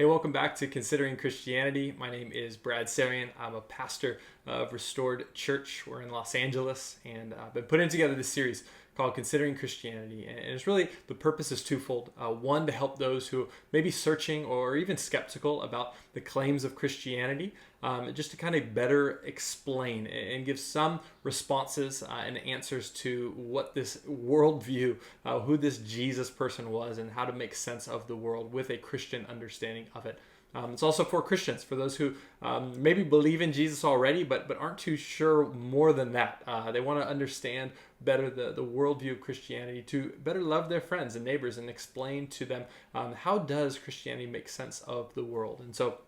Hey, welcome back to Considering Christianity. My name is Brad Sarian. I'm a pastor of Restored Church. We're in Los Angeles, and I've been putting together this series called Considering Christianity. And it's really, the purpose is twofold. One, to help those who may be searching or even skeptical about the claims of Christianity, just to kind of better explain and give some responses and answers to what this worldview, who this Jesus person was, and how to make sense of the world with a Christian understanding of it. It's also for Christians, for those who maybe believe in Jesus already, but aren't too sure more than that. They want to understand better the worldview of Christianity, to better love their friends and neighbors and explain to them how does Christianity make sense of the world. And so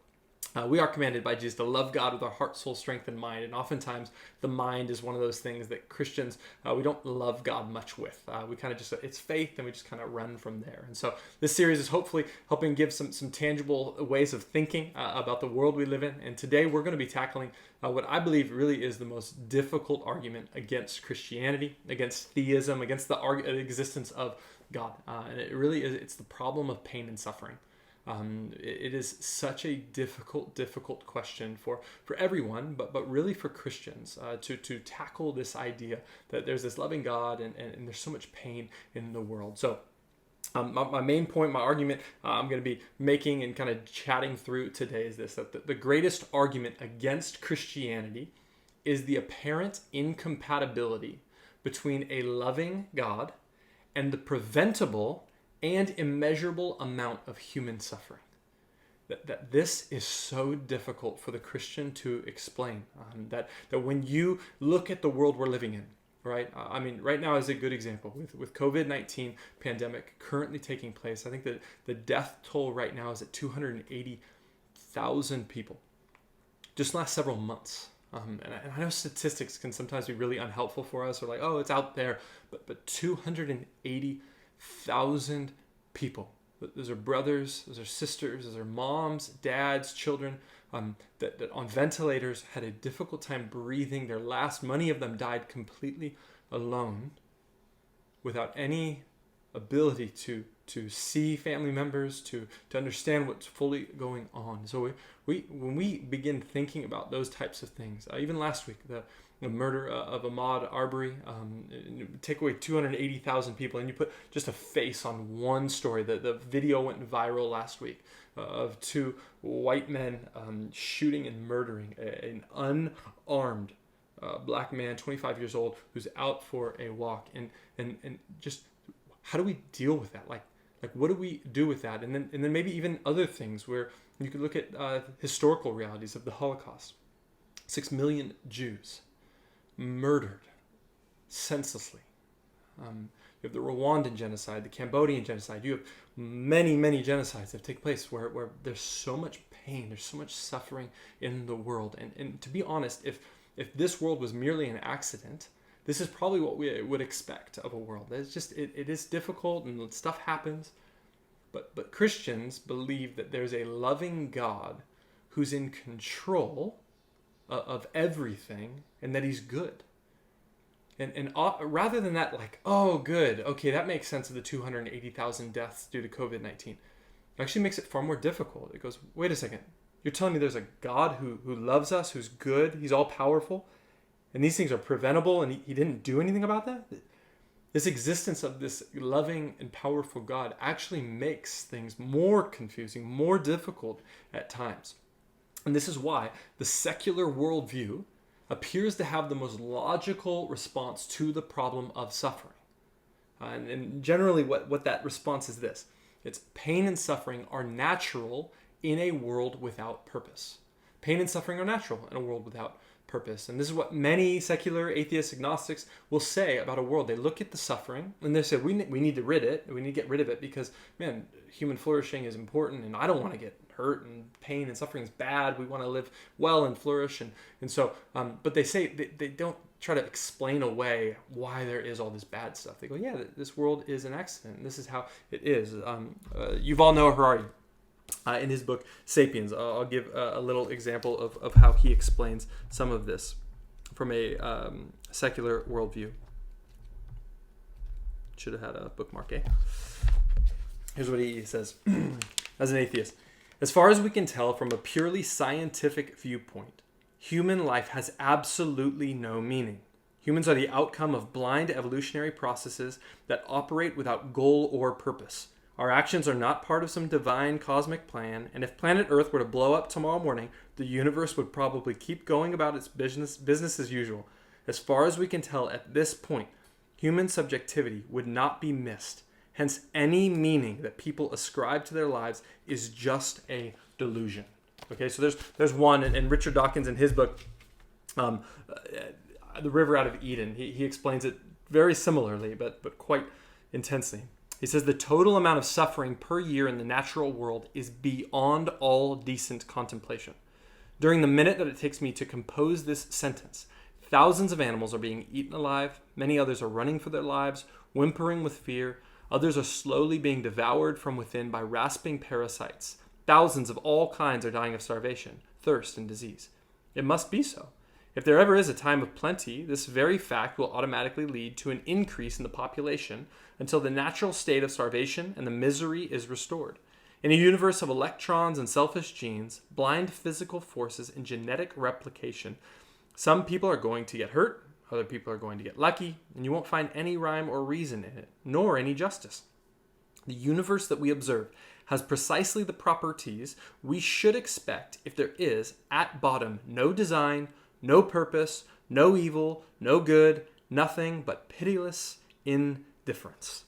we are commanded by Jesus to love God with our heart, soul, strength, and mind. And oftentimes the mind is one of those things that Christians, we don't love God much with. We kind of just, it's faith, and we just kind of run from there. And so this series is hopefully helping give some tangible ways of thinking about the world we live in. And today we're going to be tackling what I believe really is the most difficult argument against Christianity, against theism, against the existence of God. And it really is, it's the problem of pain and suffering. It is such a difficult question for everyone, but really for Christians to tackle this idea that there's this loving God and there's so much pain in the world. So my main point, my argument I'm going to be making and kind of chatting through today is this: that the greatest argument against Christianity is the apparent incompatibility between a loving God and the preventable and immeasurable amount of human suffering. That this is so difficult for the Christian to explain. That when you look at the world we're living in, right? I mean, right now is a good example with COVID-19 pandemic currently taking place. I think that the death toll right now is at 280,000 people, just last several months. And I know statistics can sometimes be really unhelpful for us, or like, oh, it's out there, but 280,000 people. Those are brothers, those are sisters, those are moms, dads, children that on ventilators had a difficult time breathing. Many of them died completely alone, without any ability to see family members, to understand what's fully going on. So when we begin thinking about those types of things, even last week, the murder of Ahmaud Arbery, take away 280,000 people, and you put just a face on one story. The video went viral last week of two white men shooting and murdering an unarmed black man, 25 years old, who's out for a walk. And just, how do we deal with that? Like what do we do with that? And then maybe even other things where you could look at historical realities of the Holocaust. 6 million Jews murdered senselessly. You have the Rwandan genocide, the Cambodian genocide. You have many genocides that take place where there's so much pain, there's so much suffering in the world. And to be honest, if this world was merely an accident, this is probably what we would expect of a world. It's just, it is difficult and stuff happens. But Christians believe that there's a loving God who's in control of everything, and that he's good. And rather than that, like, oh, good, okay, that makes sense of the 280,000 deaths due to COVID-19. It actually makes it far more difficult. It goes, wait a second, you're telling me there's a God who loves us, who's good, he's all powerful, and these things are preventable, and he didn't do anything about that? This existence of this loving and powerful God actually makes things more confusing, more difficult at times. And this is why the secular worldview appears to have the most logical response to the problem of suffering. And generally what that response is this: it's pain and suffering are natural in a world without purpose. Pain and suffering are natural in a world without purpose. And this is what many secular atheists, agnostics will say about a world. They look at the suffering and they say, we need to rid it. We need to get rid of it because, man, human flourishing is important, and I don't want to get hurt, and pain and suffering is bad. We want to live well and flourish. And so, but they say, they don't try to explain away why there is all this bad stuff. They go, yeah, this world is an accident. This is how it is. Yuval Noah Harari, in his book *Sapiens*, I'll give a little example of how he explains some of this from a secular worldview. Should have had a bookmark, eh? Here's what he says as an atheist. As far as we can tell from a purely scientific viewpoint, human life has absolutely no meaning. Humans are the outcome of blind evolutionary processes that operate without goal or purpose. Our actions are not part of some divine cosmic plan, and if planet Earth were to blow up tomorrow morning, the universe would probably keep going about its business as usual. As far as we can tell at this point, human subjectivity would not be missed. Hence, any meaning that people ascribe to their lives is just a delusion. Okay, so there's one, and Richard Dawkins in his book, The River Out of Eden, he explains it very similarly, but quite intensely. He says the total amount of suffering per year in the natural world is beyond all decent contemplation. During the minute that it takes me to compose this sentence, thousands of animals are being eaten alive, many others are running for their lives, whimpering with fear, others are slowly being devoured from within by rasping parasites. Thousands of all kinds are dying of starvation, thirst, and disease. It must be so. If there ever is a time of plenty, this very fact will automatically lead to an increase in the population until the natural state of starvation and the misery is restored. In a universe of electrons and selfish genes, blind physical forces, and genetic replication, some people are going to get hurt, other people are going to get lucky, and you won't find any rhyme or reason in it, nor any justice. The universe that we observe has precisely the properties we should expect if there is, at bottom, no design, no purpose, no evil, no good, nothing but pitiless indifference.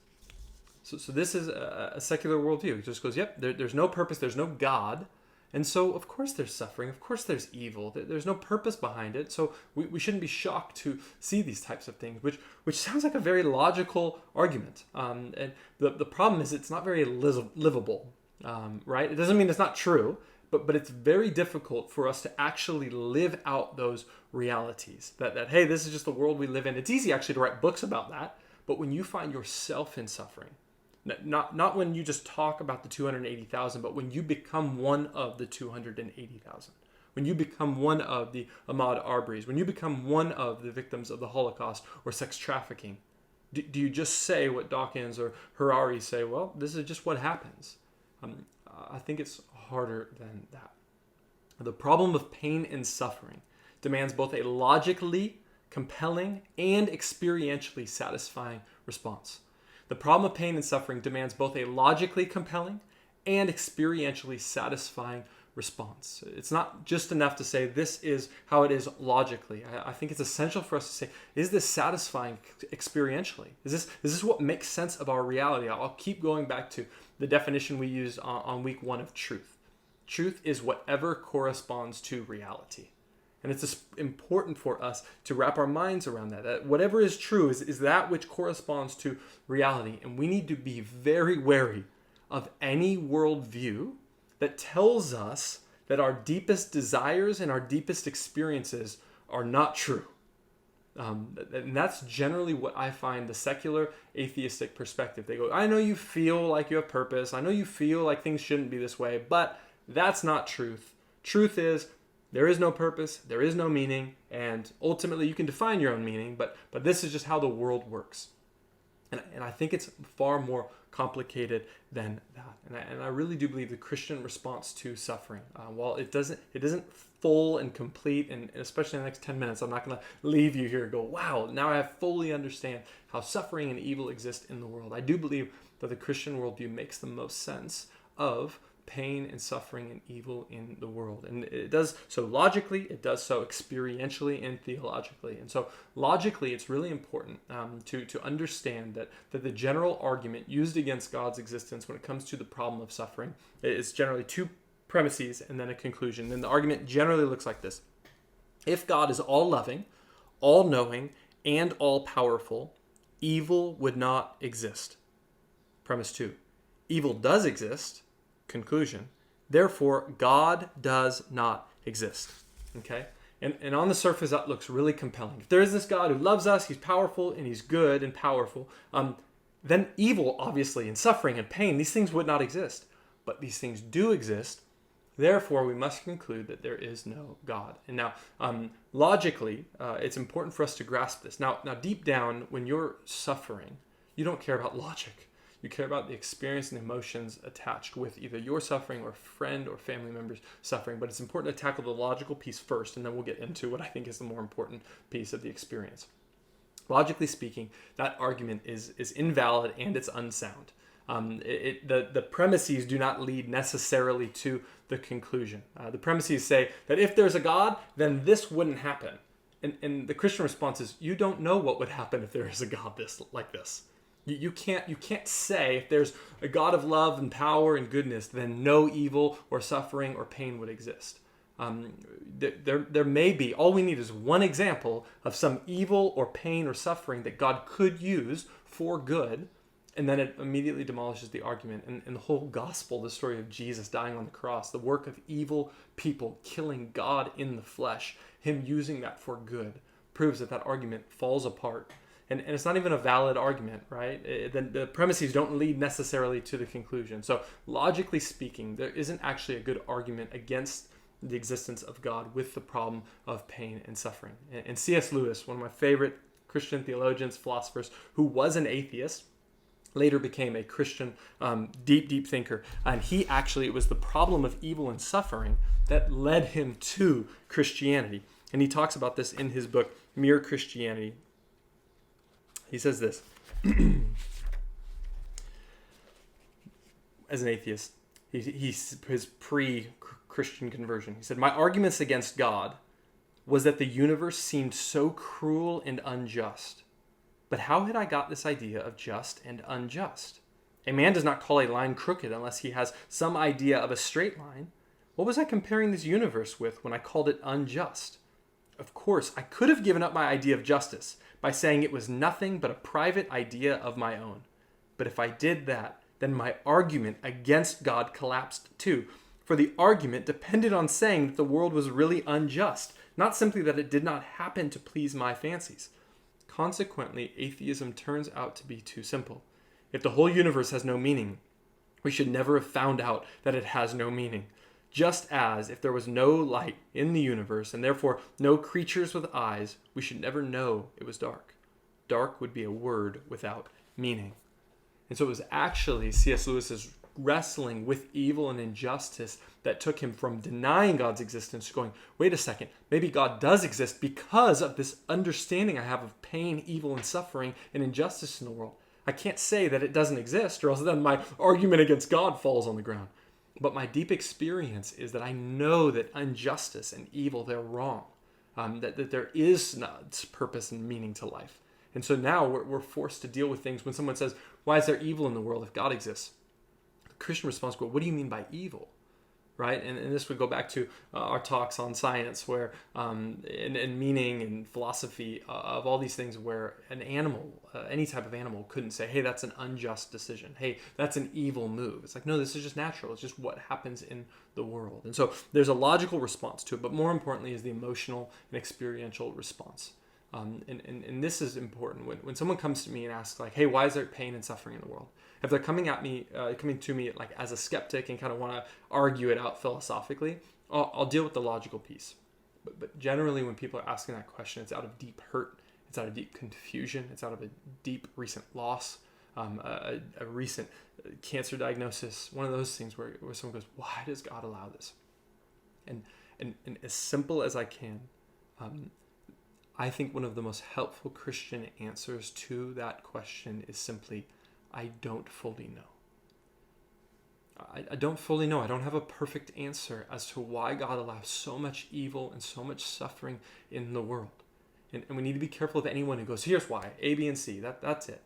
So this is a secular worldview. It just goes, yep, there's no purpose, there's no God. And so, of course, there's suffering. Of course, there's evil. There's no purpose behind it. So we shouldn't be shocked to see these types of things, which sounds like a very logical argument. And the problem is it's not very livable, right? It doesn't mean it's not true. But it's very difficult for us to actually live out those realities. That hey, this is just the world we live in. It's easy actually to write books about that. But when you find yourself in suffering, not when you just talk about the 280,000, but when you become one of the 280,000, when you become one of the Ahmaud Arbery's, when you become one of the victims of the Holocaust or sex trafficking, do you just say what Dawkins or Harari say? Well, this is just what happens. I think it's harder than that. The problem of pain and suffering demands both a logically compelling and experientially satisfying response. The problem of pain and suffering demands both a logically compelling and experientially satisfying response. It's not just enough to say this is how it is logically. I think it's essential for us to say, is this satisfying experientially? Is this what makes sense of our reality? I'll keep going back to the definition we used on week 1 of truth. Truth is whatever corresponds to reality. And it's important for us to wrap our minds around that whatever is true is that which corresponds to reality. And we need to be very wary of any worldview that tells us that our deepest desires and our deepest experiences are not true. And that's generally what I find the secular atheistic perspective. They go, I know you feel like you have purpose. I know you feel like things shouldn't be this way, but that's not truth. Truth is there is no purpose, there is no meaning, and ultimately you can define your own meaning, but this is just how the world works. And I think it's far more complicated than that. And I really do believe the Christian response to suffering, while it isn't full and complete, and especially in the next 10 minutes, I'm not going to leave you here and go, wow, now I fully understand how suffering and evil exist in the world. I do believe that the Christian worldview makes the most sense of pain and suffering and evil in the world. And it does so logically, it does so experientially and theologically. And so logically, it's really important to understand that the general argument used against God's existence when it comes to the problem of suffering is generally 2 premises and then a conclusion. And the argument generally looks like this. If God is all-loving, all-knowing, and all-powerful, evil would not exist. Premise 2. Evil does exist. Conclusion. Therefore, God does not exist. Okay? And on the surface, that looks really compelling. If there is this God who loves us, he's powerful, and he's good and powerful, then evil, obviously, and suffering and pain, these things would not exist. But these things do exist. Therefore, we must conclude that there is no God. And now, logically, it's important for us to grasp this. Now, deep down, when you're suffering, you don't care about logic. You care about the experience and emotions attached with either your suffering or friend or family members suffering. But it's important to tackle the logical piece first, and then we'll get into what I think is the more important piece of the experience. Logically speaking, that argument is invalid and it's unsound. The premises do not lead necessarily to the conclusion. The premises say that if there's a God, then this wouldn't happen. And the Christian response is, you don't know what would happen if there is a God like this. You can't say if there's a God of love and power and goodness, then no evil or suffering or pain would exist. There may be, all we need is one example of some evil or pain or suffering that God could use for good, and then it immediately demolishes the argument. And the whole gospel, the story of Jesus dying on the cross, the work of evil people killing God in the flesh, him using that for good, proves that argument falls apart. And it's not even a valid argument, right? The premises don't lead necessarily to the conclusion. So logically speaking, there isn't actually a good argument against the existence of God with the problem of pain and suffering. And C.S. Lewis, one of my favorite Christian theologians, philosophers, who was an atheist, later became a Christian deep thinker. And it was the problem of evil and suffering that led him to Christianity. And he talks about this in his book, Mere Christianity. He says this, as an atheist, his pre-Christian conversion. He said, my arguments against God was that the universe seemed so cruel and unjust. But how had I got this idea of just and unjust? A man does not call a line crooked unless he has some idea of a straight line. What was I comparing this universe with when I called it unjust? Of course, I could have given up my idea of justice by saying it was nothing but a private idea of my own. But if I did that, then my argument against God collapsed too. For the argument depended on saying that the world was really unjust, not simply that it did not happen to please my fancies. Consequently, atheism turns out to be too simple. If the whole universe has no meaning, we should never have found out that it has no meaning. Just as if there was no light in the universe and therefore no creatures with eyes, we should never know it was dark. Dark would be a word without meaning. And so it was actually C.S. Lewis's wrestling with evil and injustice that took him from denying God's existence to going, wait a second, maybe God does exist because of this understanding I have of pain, evil, and suffering and injustice in the world. I can't say that it doesn't exist, or else then my argument against God falls on the ground. But my deep experience is that I know that injustice and evil, they're wrong. That there is not purpose and meaning to life. And so now we're forced to deal with things when someone says, why is there evil in the world if God exists? The Christian response goes, what do you mean by evil? Right? And this would go back to our talks on science where and meaning and philosophy of all these things where an animal, any type of animal couldn't say, hey, that's an unjust decision. Hey, that's an evil move. It's like, no, this is just natural. It's just what happens in the world. And so there's a logical response to it, but more importantly is the emotional and experiential response. And this is important. When someone comes to me and asks like, hey, why is there pain and suffering in the world? If they're coming to me like as a skeptic and kind of want to argue it out philosophically, I'll deal with the logical piece. But generally when people are asking that question, it's out of deep hurt. It's out of deep confusion. It's out of a deep recent loss, a recent cancer diagnosis. One of those things where someone goes, why does God allow this? And as simple as I can, I think one of the most helpful Christian answers to that question is simply, I don't fully know. I don't fully know. I don't have a perfect answer as to why God allows so much evil and so much suffering in the world. And we need to be careful of anyone who goes, here's why, A, B, and C. That's it.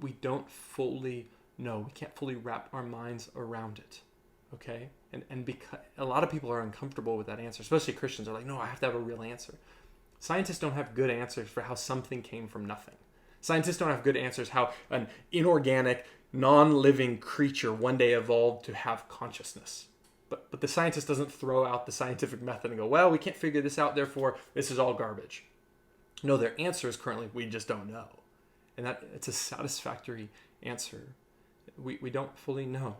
We don't fully know. We can't fully wrap our minds around it. Okay? And because a lot of people are uncomfortable with that answer, especially Christians are like, no, I have to have a real answer. Scientists don't have good answers for how something came from nothing. Scientists don't have good answers how an inorganic, non-living creature one day evolved to have consciousness. But the scientist doesn't throw out the scientific method and go, well, we can't figure this out, therefore this is all garbage. No, their answer is currently, we just don't know. And it's a satisfactory answer. We don't fully know.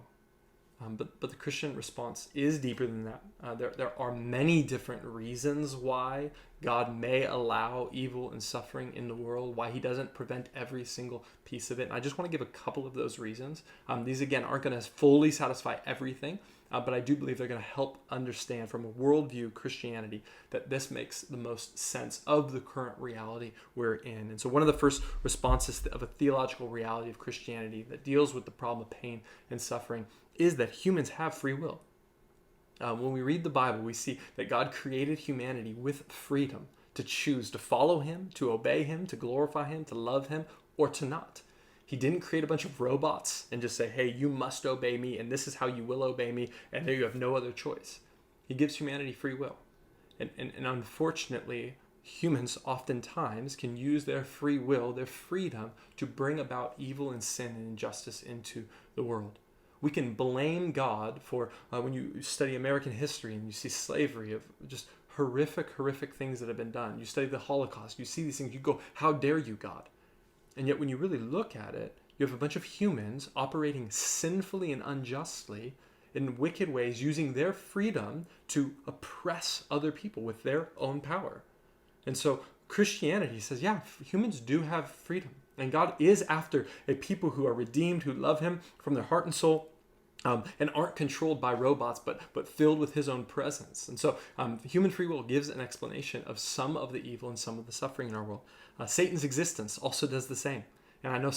But the Christian response is deeper than that. There are many different reasons why God may allow evil and suffering in the world, why he doesn't prevent every single piece of it. And I just want to give a couple of those reasons. These, again, aren't going to fully satisfy everything, but I do believe they're going to help understand from a worldview Christianity that this makes the most sense of the current reality we're in. And so one of the first responses of a theological reality of Christianity that deals with the problem of pain and suffering is that humans have free will. When we read the Bible, we see that God created humanity with freedom to choose to follow him, to obey him, to glorify him, to love him, or to not. He didn't create a bunch of robots and just say, hey, you must obey me, and this is how you will obey me, and there you have no other choice. He gives humanity free will. And unfortunately, humans oftentimes can use their free will, their freedom, to bring about evil and sin and injustice into the world. We can blame God for, when you study American history and you see slavery of just horrific things that have been done. You study the Holocaust, you see these things, you go, how dare you, God? And yet when you really look at it, you have a bunch of humans operating sinfully and unjustly in wicked ways, using their freedom to oppress other people with their own power. And so Christianity says, yeah, humans do have freedom. And God is after a people who are redeemed, who love him from their heart and soul, and aren't controlled by robots, but filled with his own presence. And so human free will gives an explanation of some of the evil and some of the suffering in our world. Satan's existence also does the same. And I know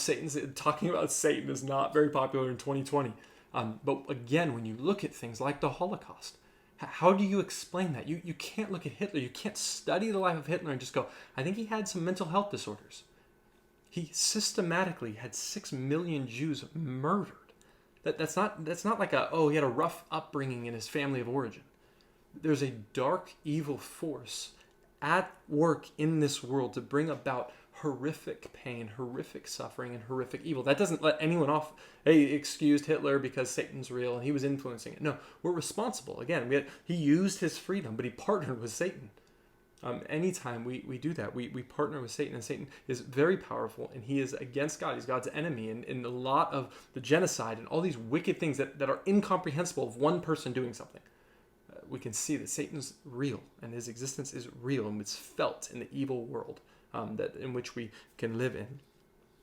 talking about Satan is not very popular in 2020. But again, when you look at things like the Holocaust, how do you explain that? You can't look at Hitler. You can't study the life of Hitler and just go, I think he had some mental health disorders. He systematically had 6 million Jews murdered. That's not like he had a rough upbringing in his family of origin. There's a dark, evil force at work in this world to bring about horrific pain, horrific suffering, and horrific evil. That doesn't let anyone off, hey, excused Hitler because Satan's real and he was influencing it. No, we're responsible. Again, he used his freedom, but he partnered with Satan. Anytime we do that, we partner with Satan, and Satan is very powerful, and he is against God. He's God's enemy, and a lot of the genocide and all these wicked things that are incomprehensible of one person doing something. We can see that Satan's real, and his existence is real, and it's felt in the evil world in which we can live in.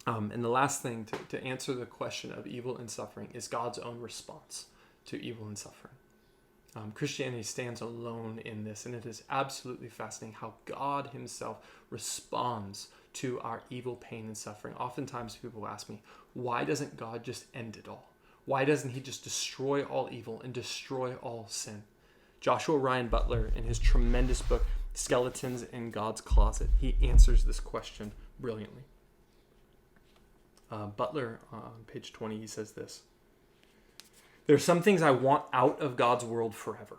And the last thing to answer the question of evil and suffering is God's own response to evil and suffering. Christianity stands alone in this, and it is absolutely fascinating how God himself responds to our evil, pain, and suffering. Oftentimes people ask me, why doesn't God just end it all? Why doesn't he just destroy all evil and destroy all sin? Joshua Ryan Butler, in his tremendous book, Skeletons in God's Closet, he answers this question brilliantly. Butler, on page 20, he says this: there are some things I want out of God's world forever.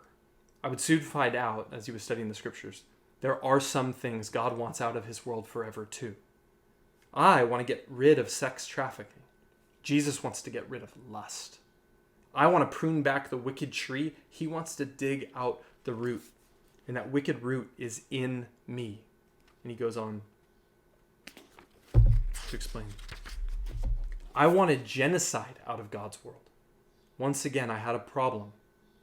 I would soon find out, as he was studying the scriptures, there are some things God wants out of his world forever too. I want to get rid of sex trafficking. Jesus wants to get rid of lust. I want to prune back the wicked tree. He wants to dig out the root. And that wicked root is in me. And he goes on to explain. I wanted genocide out of God's world. Once again, I had a problem.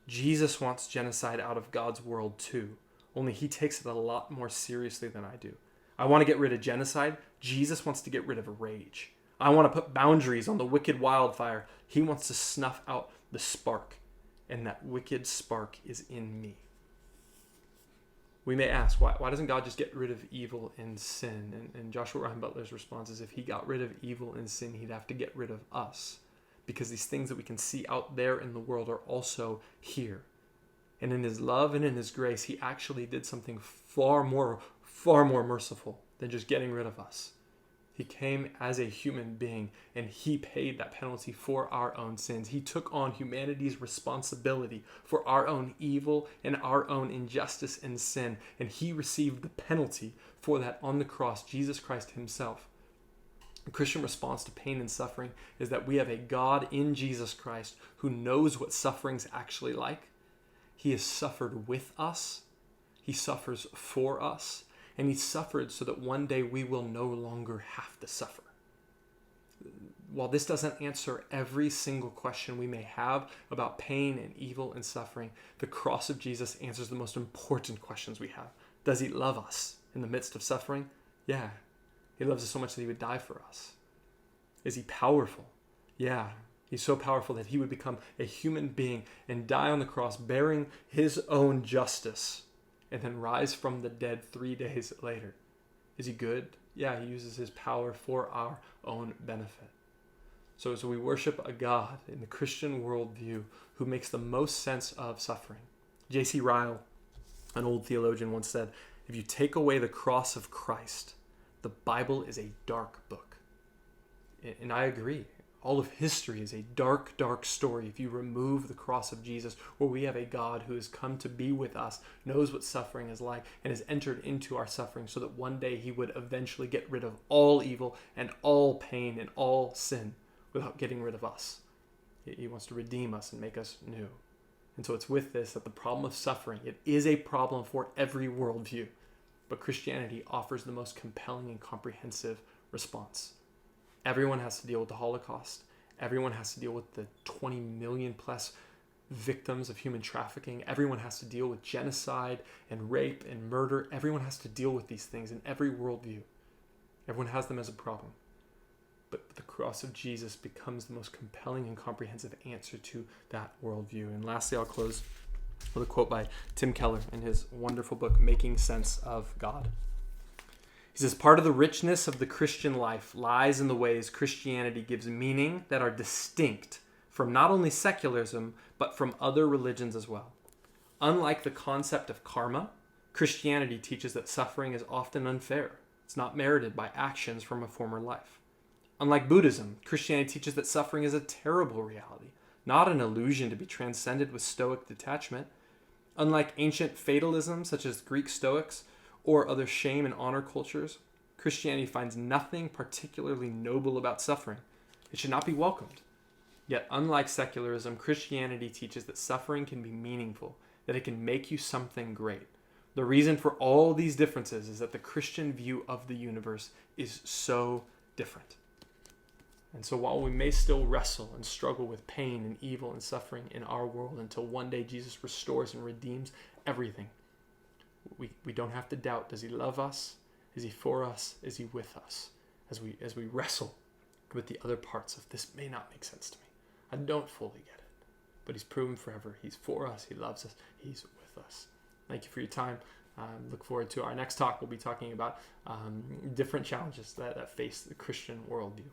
Jesus wants genocide out of God's world too, only he takes it a lot more seriously than I do. I want to get rid of genocide. Jesus wants to get rid of rage. I want to put boundaries on the wicked wildfire. He wants to snuff out the spark, and that wicked spark is in me. We may ask, why doesn't God just get rid of evil and sin? And Joshua Ryan Butler's response is, if he got rid of evil and sin, he'd have to get rid of us. Because these things that we can see out there in the world are also here. And in his love and in his grace, he actually did something far more merciful than just getting rid of us. He came as a human being, and he paid that penalty for our own sins. He took on humanity's responsibility for our own evil and our own injustice and sin, and he received the penalty for that on the cross, Jesus Christ himself. The Christian response to pain and suffering is that we have a God in Jesus Christ who knows what suffering's actually like. He has suffered with us. He suffers for us. And he suffered so that one day we will no longer have to suffer. while this doesn't answer every single question we may have about pain and evil and suffering, the cross of Jesus answers the most important questions we have. Does he love us in the midst of suffering? Yeah. He loves us so much that he would die for us. Is he powerful? Yeah. He's so powerful that he would become a human being and die on the cross bearing his own justice and then rise from the dead 3 days later. Is he good? Yeah, he uses his power for our own benefit. So we worship a God in the Christian worldview who makes the most sense of suffering. J.C. Ryle, an old theologian, once said, if you take away the cross of Christ, the Bible is a dark book. And I agree. All of history is a dark, dark story if you remove the cross of Jesus, where we have a God who has come to be with us, knows what suffering is like, and has entered into our suffering so that one day he would eventually get rid of all evil and all pain and all sin without getting rid of us. He wants to redeem us and make us new. And so it's with this that the problem of suffering, it is a problem for every worldview, but Christianity offers the most compelling and comprehensive response. Everyone has to deal with the Holocaust. Everyone has to deal with the 20 million plus victims of human trafficking. Everyone has to deal with genocide and rape and murder. Everyone has to deal with these things in every worldview. Everyone has them as a problem. But the cross of Jesus becomes the most compelling and comprehensive answer to that worldview. And lastly, I'll close with a quote by Tim Keller in his wonderful book, Making Sense of God. He says, part of the richness of the Christian life lies in the ways Christianity gives meaning that are distinct from not only secularism, but from other religions as well. Unlike the concept of karma, Christianity teaches that suffering is often unfair. It's not merited by actions from a former life. Unlike Buddhism, Christianity teaches that suffering is a terrible reality, not an illusion to be transcended with Stoic detachment. Unlike ancient fatalism, such as Greek Stoics, or other shame and honor cultures, Christianity finds nothing particularly noble about suffering. It should not be welcomed. Yet, unlike secularism, Christianity teaches that suffering can be meaningful, that it can make you something great. The reason for all these differences is that the Christian view of the universe is so different. And so while we may still wrestle and struggle with pain and evil and suffering in our world until one day Jesus restores and redeems everything, we don't have to doubt, does he love us? Is he for us? Is he with us? As we wrestle with the other parts of this may not make sense to me. I don't fully get it. But he's proven forever. He's for us. He loves us. He's with us. Thank you for your time. Look forward to our next talk. We'll be talking about different challenges that face the Christian worldview.